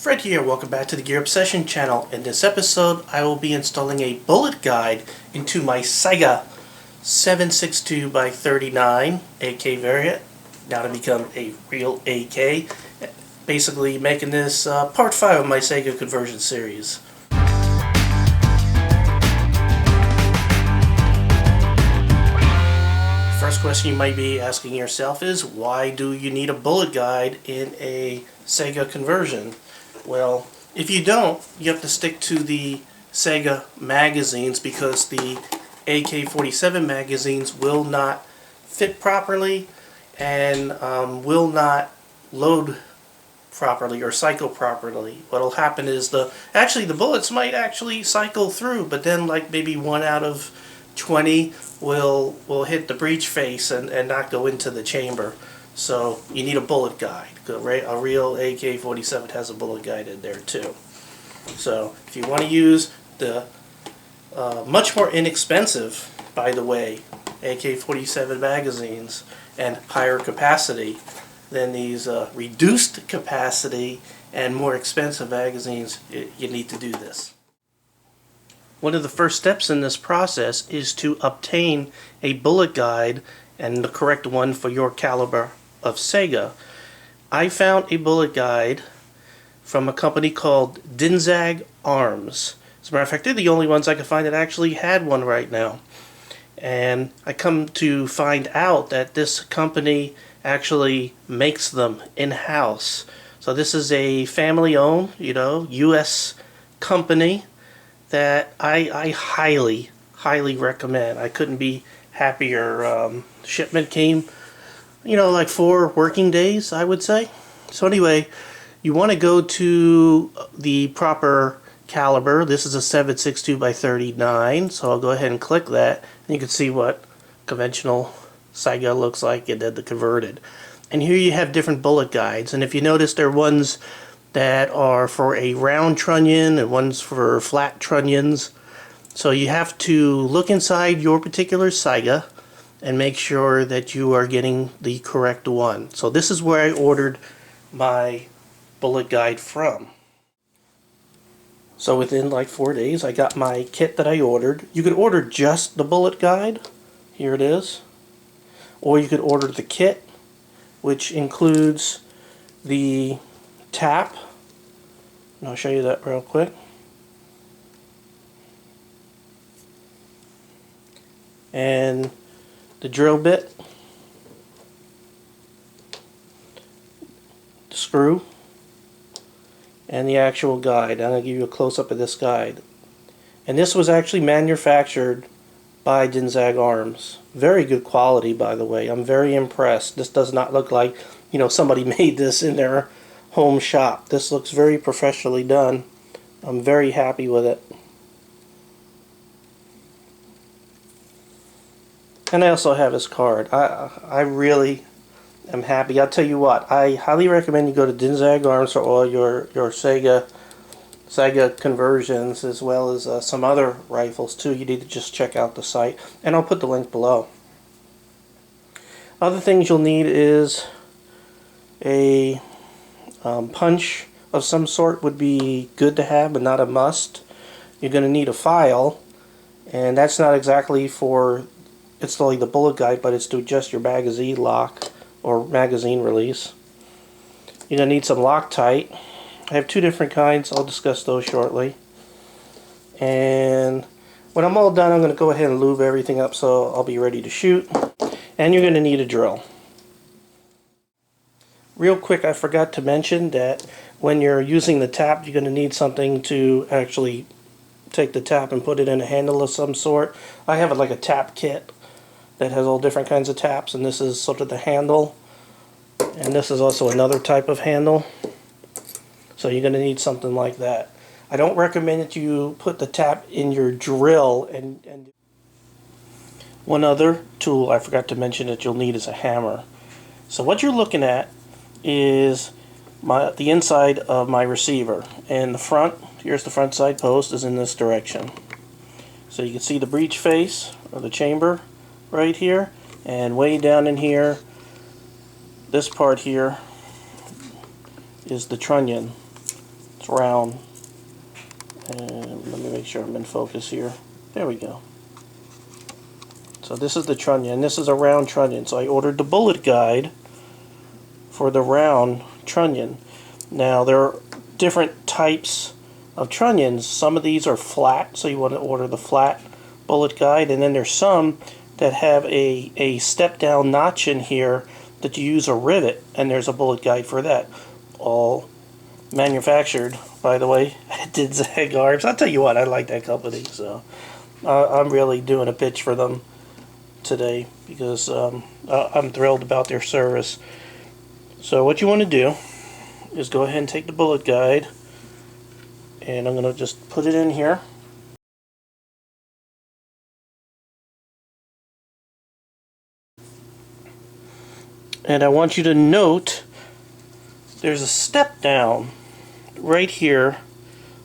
Fred here, welcome back to the Gear Obsession channel. In this episode, I will be installing a bullet guide into my Saiga 7.62 by 39 AK variant, now to become a real AK. Basically making this part 5 of my Saiga conversion series. First question you might be asking yourself is, why do you need a bullet guide in a Saiga conversion? Well, if you don't, you have to stick to the Saiga magazines because the AK-47 magazines will not fit properly and will not load properly or cycle properly. What'll happen is the bullets might actually cycle through, but then like maybe 1 out of 20 will hit the breech face and not go into the chamber. So you need a bullet guide. A real AK-47 has a bullet guide in there too. So if you want to use the much more inexpensive, by the way, AK-47 magazines and higher capacity than these reduced capacity and more expensive magazines, you need to do this. One of the first steps in this process is to obtain a bullet guide, and the correct one for your caliber of Saiga. I found a bullet guide from a company called Dinzag Arms. As a matter of fact, they're the only ones I could find that actually had one right now. And I come to find out that this company actually makes them in-house. So this is a family-owned, U.S. company that I highly, highly recommend. I couldn't be happier. Shipment came like 4 working days, I would say. So anyway, you want to go to the proper caliber. This is a 7.62 by 39, so I'll go ahead and click that, and you can see what conventional Saiga looks like and then the converted. And here you have different bullet guides, and if you notice, there are ones that are for a round trunnion and ones for flat trunnions. So you have to look inside your particular Saiga and make sure that you are getting the correct one. So this is where I ordered my bullet guide from. So within like 4 days I got my kit that I ordered. You could order just the bullet guide, here it is, or you could order the kit, which includes the tap, and I'll show you that real quick, and the drill bit, the screw, and the actual guide. I'm going to give you a close-up of this guide. And this was actually manufactured by Dinzag Arms. Very good quality, by the way. I'm very impressed. This does not look like, somebody made this in their home shop. This looks very professionally done. I'm very happy with it. And I also have his card. I really am happy. I'll tell you what, I highly recommend you go to Dinzag Arms for all your Saiga conversions, as well as some other rifles too. You need to just check out the site, and I'll put the link below. Other things you'll need is a punch of some sort would be good to have, but not a must. You're going to need a file, and that's not exactly for installing the bullet guide, but it's to adjust your magazine lock or magazine release. You're going to need some Loctite. I have 2 different kinds. I'll discuss those shortly. And when I'm all done, I'm going to go ahead and lube everything up so I'll be ready to shoot. And you're going to need a drill. Real quick, I forgot to mention that when you're using the tap, you're going to need something to actually take the tap and put it in a handle of some sort. I have like a tap kit that has all different kinds of taps, and this is sort of the handle, and this is also another type of handle. So you're going to need something like that. I don't recommend that you put the tap in your drill. And one other tool I forgot to mention that you'll need is a hammer. So what you're looking at is the inside of my receiver, and the front, here's the front side post, is in this direction. So you can see the breech face or the chamber right here, and way down in here, this part here is the trunnion. It's round. And let me make sure I'm in focus here. There we go. So this is the trunnion. This is a round trunnion. So I ordered the bullet guide for the round trunnion. Now there are different types of trunnions. Some of these are flat, so you want to order the flat bullet guide, and then there's some that have a step down notch in here that you use a rivet, and there's a bullet guide for that. All manufactured, by the way, did Saiga arms. I'll tell you what, I like that company, so I'm really doing a pitch for them today because I'm thrilled about their service. So what you want to do is go ahead and take the bullet guide, and I'm going to just put it in here. And I want you to note there's a step down right here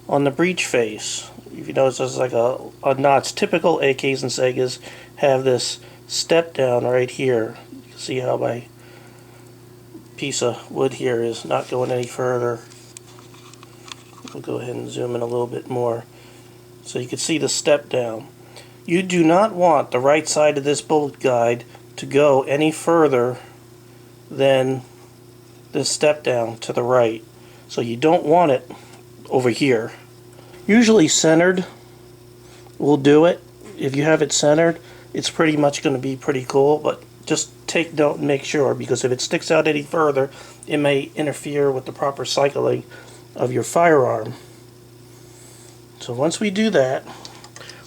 on the breech face. If you notice, there's like a notch. Typical AKs and Saigas have this step down right here. You can see how my piece of wood here is not going any further. We'll go ahead and zoom in a little bit more so you can see the step down. You do not want the right side of this bullet guide to go any further than this step down to the right. So you don't want it over here. Usually centered will do it. If you have it centered, it's pretty much going to be pretty cool, but just take note and make sure, because if it sticks out any further, it may interfere with the proper cycling of your firearm. So once we do that,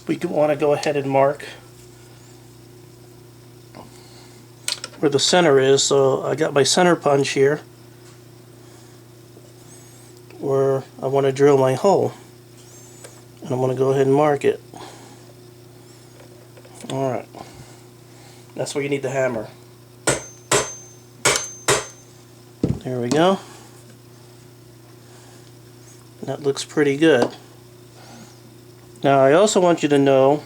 we want to go ahead and mark where the center is. So I got my center punch here where I want to drill my hole, and I'm going to go ahead and mark it. Alright, that's where you need the hammer. There we go. That looks pretty good. Now I also want you to know,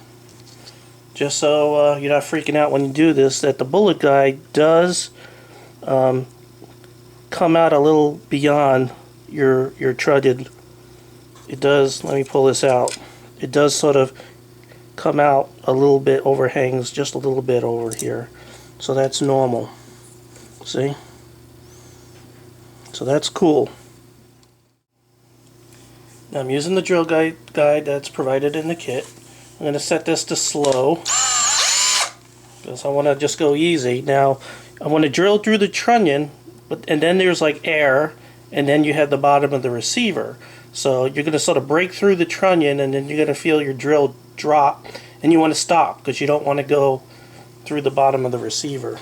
just so you're not freaking out when you do this, that the bullet guide does come out a little beyond your trunnion. It does, let me pull this out, it does sort of come out a little bit, overhangs just a little bit over here. So that's normal. See? So that's cool. Now I'm using the drill guide that's provided in the kit. I'm going to set this to slow because I want to just go easy. Now I want to drill through the trunnion, and then there's like air, and then you have the bottom of the receiver. So you're going to sort of break through the trunnion, and then you're going to feel your drill drop, and you want to stop because you don't want to go through the bottom of the receiver.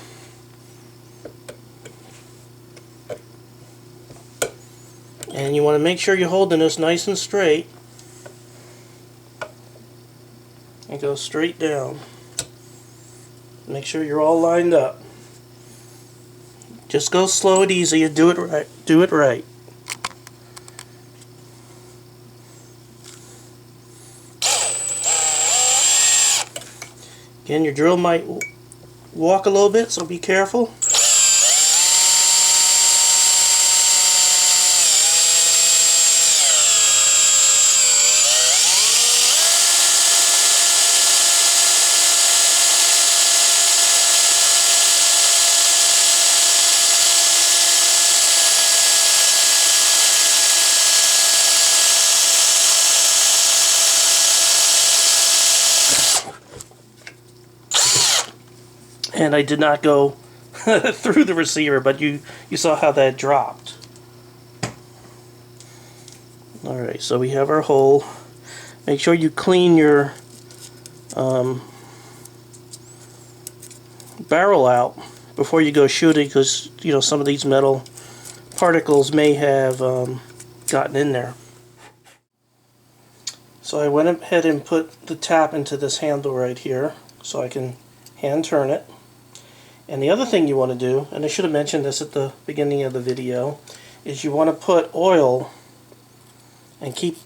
And you want to make sure you're holding this nice and straight, and go straight down. Make sure you're all lined up. Just go slow and easy and do it right. Do it right. Again, your drill might walk a little bit, so be careful. And I did not go through the receiver, but you saw how that dropped. Alright, so we have our hole. Make sure you clean your barrel out before you go shooting, because you know some of these metal particles may have gotten in there. So I went ahead and put the tap into this handle right here so I can hand turn it. And the other thing you want to do, and I should have mentioned this at the beginning of the video, is you want to put oil and keep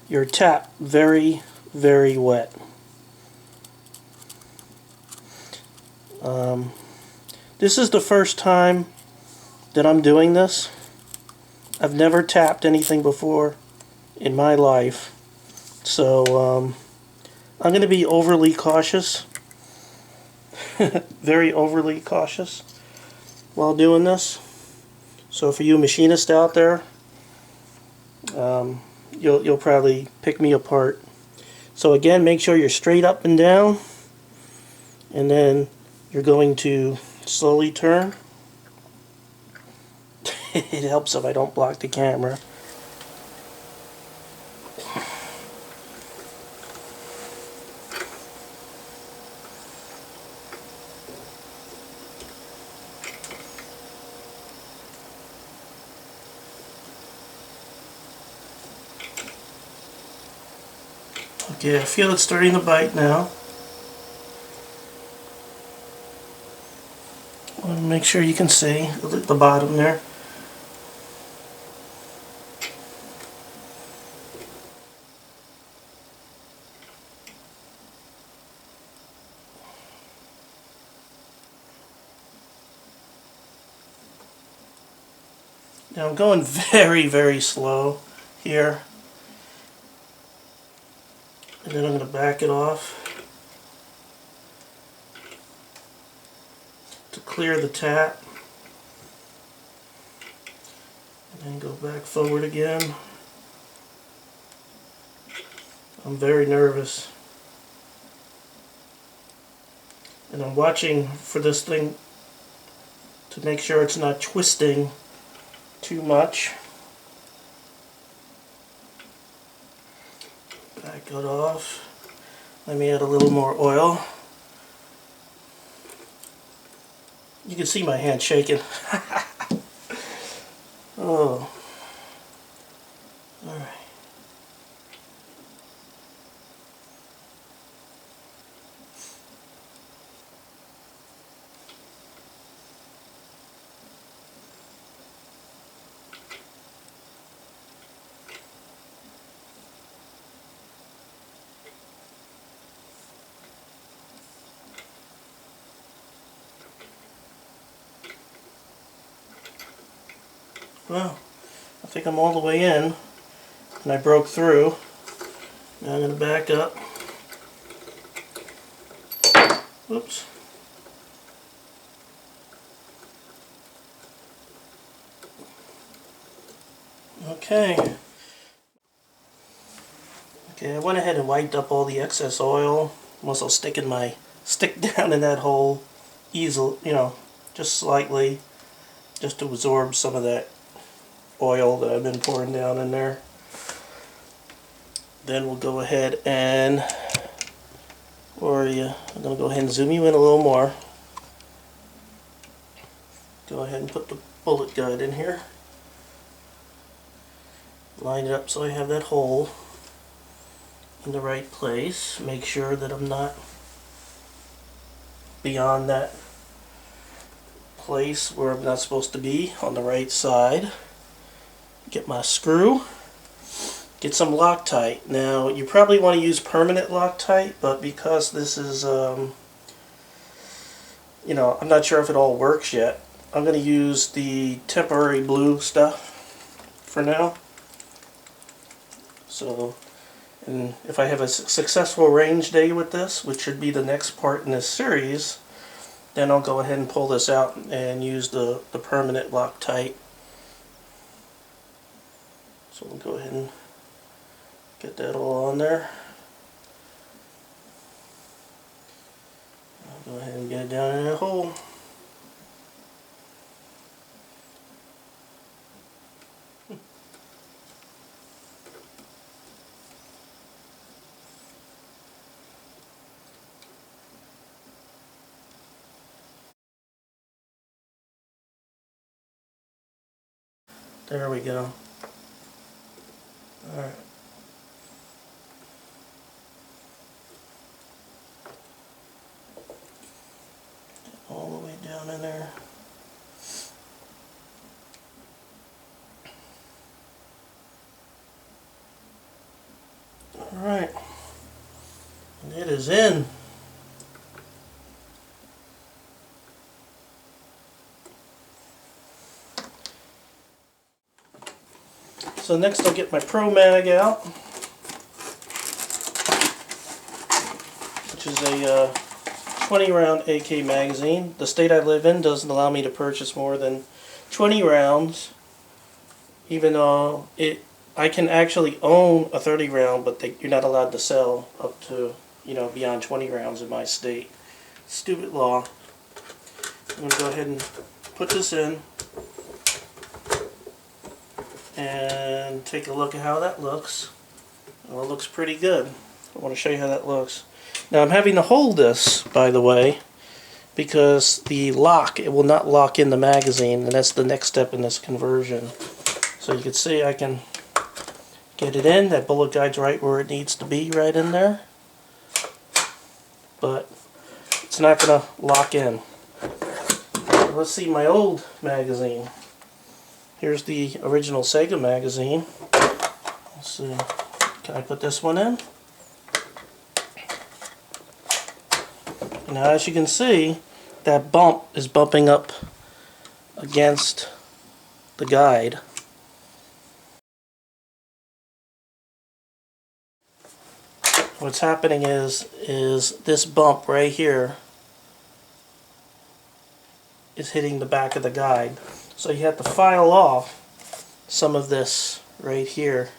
your tap very, very wet. This is the first time that I'm doing this. I've never tapped anything before in my life. So I'm going to be overly cautious, very overly cautious while doing this. So for you machinists out there, you'll probably pick me apart. So again, make sure you're straight up and down, and then you're going to slowly turn. It helps if I don't block the camera. Okay, I feel it starting to bite now. I want to make sure you can see at the bottom there. Now I'm going very, very slow here. And then I'm going to back it off to clear the tap. And then go back forward again. I'm very nervous. And I'm watching for this thing to make sure it's not twisting too much. Back it off. Let me add a little more oil. You can see my hand shaking. Oh. Alright. Well, I think I'm all the way in, and I broke through. Now I'm going to back up. Oops. Okay. Okay, I went ahead and wiped up all the excess oil. I'm also sticking my stick down in that hole easily, just slightly, just to absorb some of that oil that I've been pouring down in there. Then we'll go ahead and, I'm going to go ahead and zoom you in a little more. Go ahead and put the bullet guide in here. Line it up so I have that hole in the right place. Make sure that I'm not beyond that place where I'm not supposed to be, on the right side. Get my screw. Get some Loctite. Now you probably want to use permanent Loctite, but because this is I'm not sure if it all works yet. I'm going to use the temporary blue stuff for now. So, and if I have a successful range day with this, which should be the next part in this series, then I'll go ahead and pull this out and use the permanent Loctite. So we'll go ahead and get that all on there. I'll go ahead and get it down in that hole. There we go. Alright. All the way down in there. Alright. And it is in. So next I'll get my Pro Mag out, which is a 20 round AK magazine. The state I live in doesn't allow me to purchase more than 20 rounds, even though I can actually own a 30 round, but you're not allowed to sell up to, beyond 20 rounds in my state. Stupid law. I'm going to go ahead and put this in and take a look at how that looks. Well, it looks pretty good. I want to show you how that looks. Now I'm having to hold this, by the way, because the lock, it will not lock in the magazine, and that's the next step in this conversion. So you can see I can get it in. That bullet guide's right where it needs to be, right in there. But it's not going to lock in. Let's see my old magazine. Here's the original Saiga magazine. Let's see. Can I put this one in? Now, as you can see, that bump is bumping up against the guide. What's happening is this bump right here is hitting the back of the guide. So you have to file off some of this right here.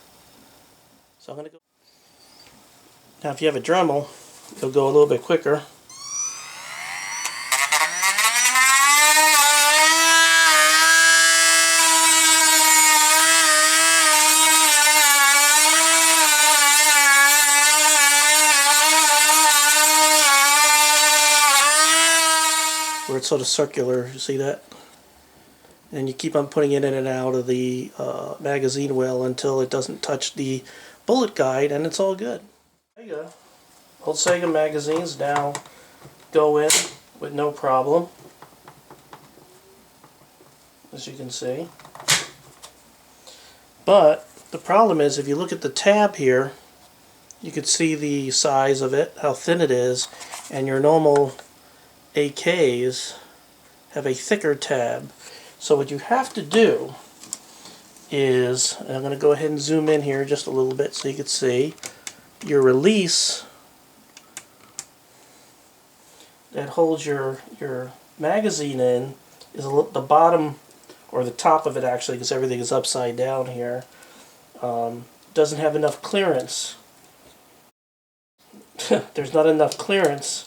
So I'm going to go. Now, if you have a Dremel, it'll go a little bit quicker. Where it's sort of circular, you see that? And you keep on putting it in and out of the magazine well until it doesn't touch the bullet guide, and it's all good. There you go. Old Saiga magazines now go in with no problem, as you can see. But the problem is, if you look at the tab here, you can see the size of it, how thin it is, and your normal AKs have a thicker tab. So what you have to do is, and I'm going to go ahead and zoom in here just a little bit so you can see, your release that holds your magazine in is the bottom, or the top of it actually, because everything is upside down here, doesn't have enough clearance. There's not enough clearance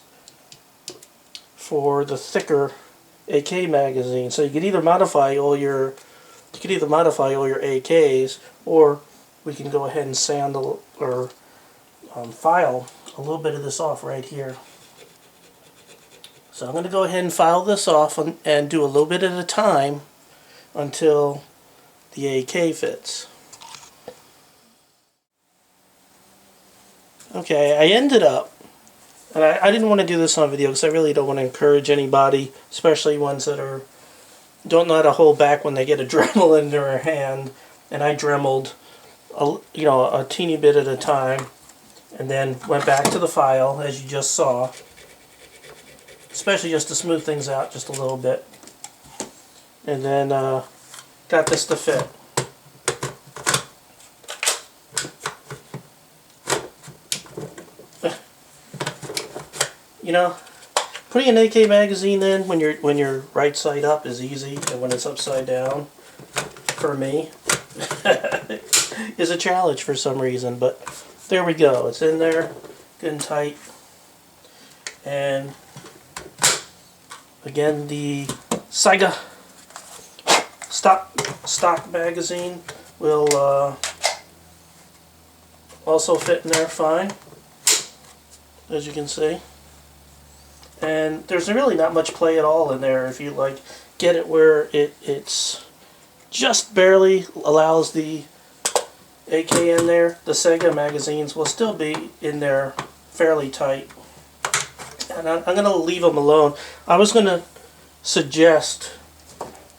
for the thicker AK magazine. So you can either modify all your AKs, or we can go ahead and sand or file a little bit of this off right here. So I'm going to go ahead and file this off and do a little bit at a time until the AK fits. Okay, I ended up, and I didn't want to do this on video because I really don't want to encourage anybody, especially ones that don't know how to hold back when they get a Dremel in their hand. And I Dremeled a teeny bit at a time, and then went back to the file, as you just saw, especially just to smooth things out just a little bit, and then got this to fit. Putting an AK magazine in when you're right side up is easy, and when it's upside down, for me, is a challenge for some reason. But there we go. It's in there, good and tight. And again, the Saiga stock magazine will also fit in there fine, as you can see. And there's really not much play at all in there if you get it where it's just barely allows the AK in there. The Saiga magazines will still be in there fairly tight. And I'm going to leave them alone. I was going to suggest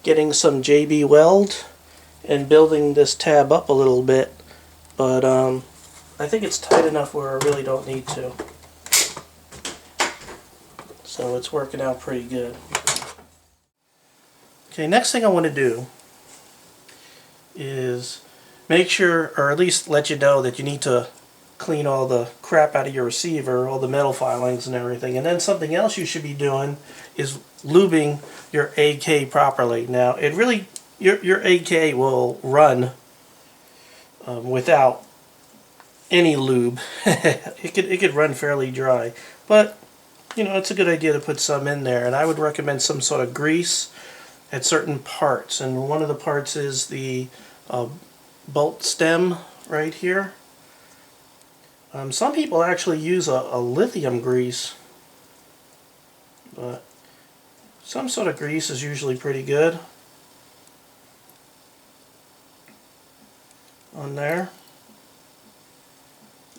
getting some JB Weld and building this tab up a little bit, but I think it's tight enough where I really don't need to. So it's working out pretty good. Okay, next thing I want to do is make sure, or at least let you know that you need to clean all the crap out of your receiver, all the metal filings and everything. And then something else you should be doing is lubing your AK properly. Now, it really, your AK will run without any lube. it could run fairly dry, but you know, it's a good idea to put some in there. And I would recommend some sort of grease at certain parts. And one of the parts is the bolt stem right here. Some people actually use a lithium grease, but some sort of grease is usually pretty good on there.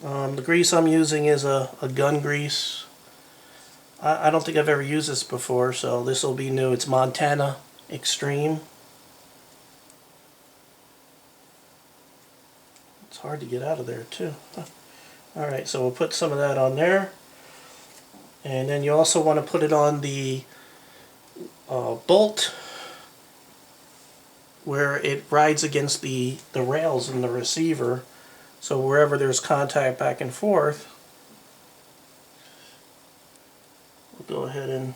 The grease I'm using is a gun grease. I don't think I've ever used this before, so this will be new. It's Montana Extreme. It's hard to get out of there too. Alright, so we'll put some of that on there. And then you also want to put it on the bolt where it rides against the rails in the receiver. So wherever there's contact back and forth, we'll go ahead and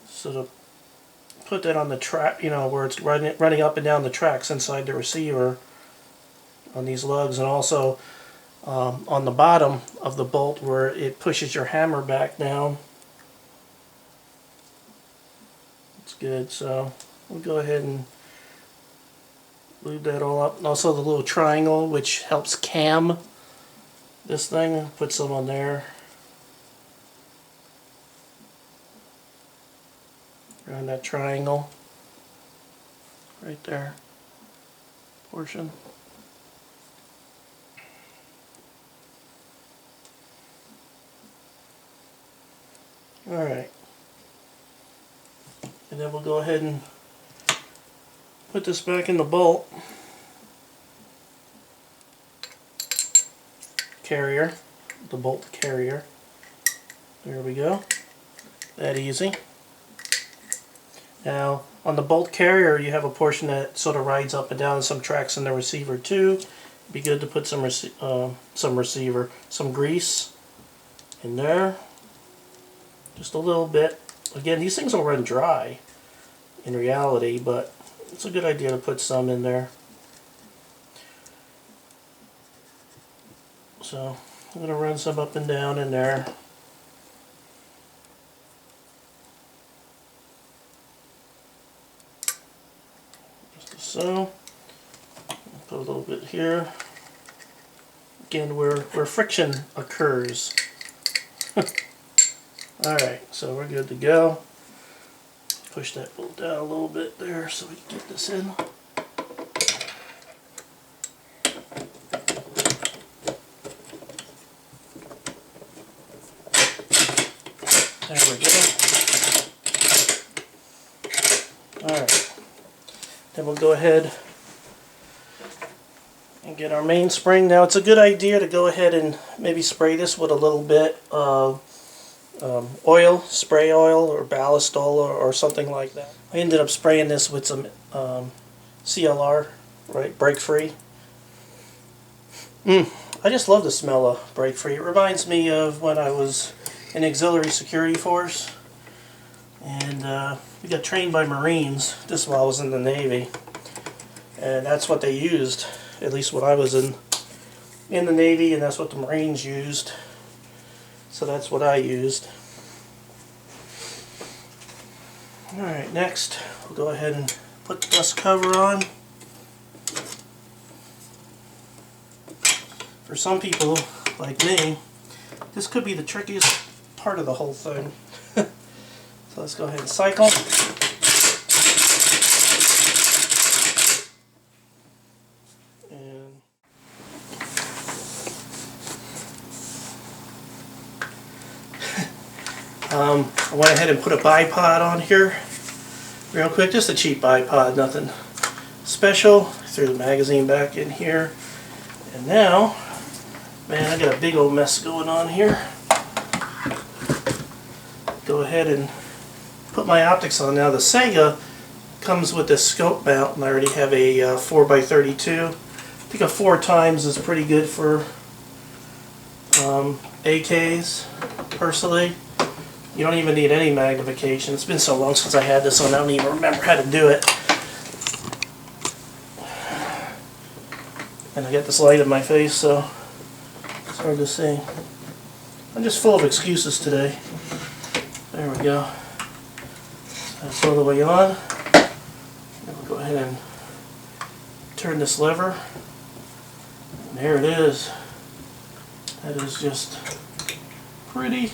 sort of put that on the track, you know, where it's running up and down the tracks inside the receiver on these lugs, and also on the bottom of the bolt where it pushes your hammer back down. It's good, so we'll go ahead and lube that all up. And also the little triangle which helps cam this thing, put some on there. Around that triangle right there portion. Alright, and then we'll go ahead and put this back in the bolt carrier, the bolt carrier. There we go, that easy. Now on the bolt carrier you have a portion that sort of rides up and down some tracks in the receiver too. It'd be good to put some grease in there. Just a little bit. Again, these things will run dry in reality, but it's a good idea to put some in there. So I'm going to run some up and down in there. Just so. Put a little bit here. Again, where friction occurs. Alright, so we're good to go. Push that bolt down a little bit there so we can get this in. There we go. Alright, then we'll go ahead and get our mainspring. Now it's a good idea to go ahead and maybe spray this with a little bit of oil, spray oil or ballast oil or something like that. I ended up spraying this with some CLR, right, brake free. I just love the smell of brake free. It reminds me of when I was in auxiliary security force, and we got trained by Marines. This while I was in the Navy, and that's what they used, at least when I was in the Navy, and that's what the Marines used. So that's what I used. Alright, next we'll go ahead and put the dust cover on. For some people, like me, this could be the trickiest part of the whole thing. So let's go ahead and cycle. I went ahead and put a bipod on here real quick, just a cheap bipod, nothing special. Threw the magazine back in here, and now, man, I got a big old mess going on here. Go ahead and put my optics on now. The Saiga comes with this scope mount, and I already have a 4x32. I think a 4 times is pretty good for AKs, personally. You don't even need any magnification. It's been so long since I had this one, I don't even remember how to do it. And I got this light in my face, so it's hard to see. I'm just full of excuses today. There we go. So that's all the way on. Now we'll go ahead and turn this lever. And there it is. That is just pretty.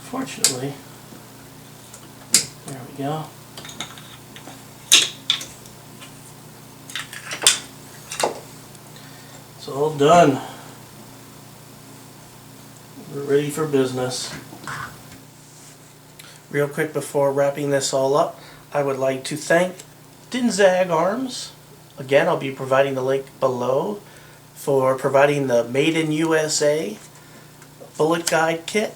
Fortunately, there we go. It's all done. We're ready for business. Real quick before wrapping this all up, I would like to thank Dinzag Arms. Again, I'll be providing the link below for providing the Made in USA bullet guide kit.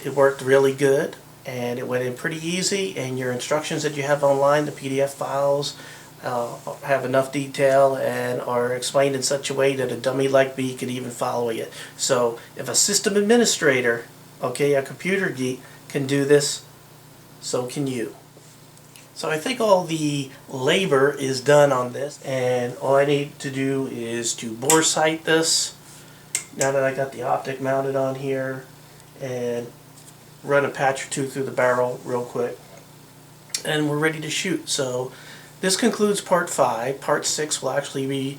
It worked really good, and it went in pretty easy, and your instructions that you have online, the PDF files, have enough detail and are explained in such a way that a dummy like me could even follow it. So if a system administrator, okay, a computer geek, can do this, so can you. So I think all the labor is done on this, and all I need to do is to bore sight this, now that I got the optic mounted on here, and run a patch or two through the barrel real quick, and we're ready to shoot. So this concludes part 5. Part 6 will actually be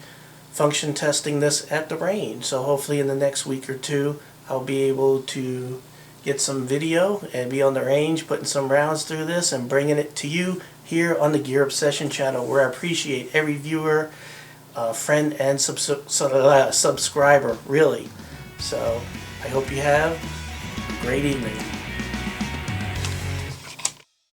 function testing this at the range. So hopefully in the next week or two I'll be able to get some video and be on the range putting some rounds through this and bringing it to you here on the Gear Obsession channel, where I appreciate every viewer, friend, and subscriber, really. So I hope you have a great evening.